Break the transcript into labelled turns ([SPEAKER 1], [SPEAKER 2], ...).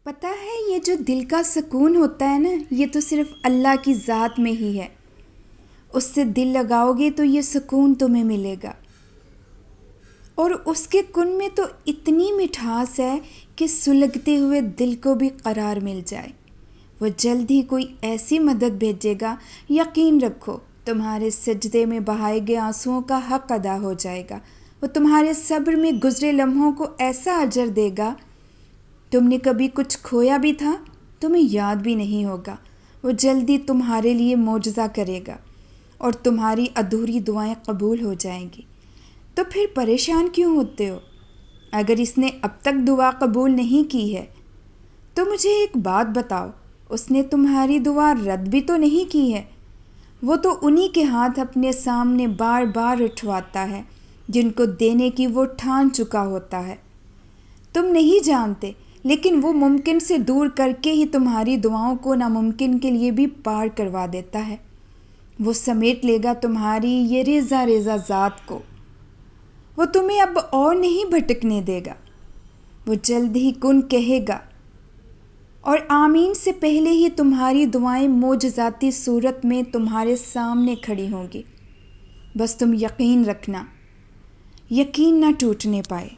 [SPEAKER 1] پتہ ہے یہ جو دل کا سکون ہوتا ہے نا، یہ تو صرف اللہ کی ذات میں ہی ہے۔ اس سے دل لگاؤ گے تو یہ سکون تمہیں ملے گا، اور اس کے کن میں تو اتنی مٹھاس ہے کہ سلگتے ہوئے دل کو بھی قرار مل جائے۔ وہ جلد ہی کوئی ایسی مدد بھیجے گا، یقین رکھو تمہارے سجدے میں بہائے گئے آنسوؤں کا حق ادا ہو جائے گا۔ وہ تمہارے صبر میں گزرے لمحوں کو ایسا اجر دے گا، تم نے کبھی کچھ کھویا بھی تھا تمہیں یاد بھی نہیں ہوگا۔ وہ جلدی تمہارے لیے معجزہ کرے گا اور تمہاری ادھوری دعائیں قبول ہو جائیں گی۔ تو پھر پریشان کیوں ہوتے ہو؟ اگر اس نے اب تک دعا قبول نہیں کی ہے تو مجھے ایک بات بتاؤ، اس نے تمہاری دعا رد بھی تو نہیں کی ہے؟ وہ تو انہی کے ہاتھ اپنے سامنے بار بار اٹھواتا ہے جن کو دینے کی وہ ٹھان چکا ہوتا ہے۔ تم نہیں جانتے، لیکن وہ ممکن سے دور کر کے ہی تمہاری دعاؤں کو ناممکن کے لیے بھی پار کروا دیتا ہے۔ وہ سمیٹ لے گا تمہاری یہ ریزہ ریزہ ذات کو۔ وہ تمہیں اب اور نہیں بھٹکنے دے گا۔ وہ جلد ہی کن کہے گا اور آمین سے پہلے ہی تمہاری دعائیں معجزاتی صورت میں تمہارے سامنے کھڑی ہوں گی۔ بس تم یقین رکھنا، یقین نہ ٹوٹنے پائے۔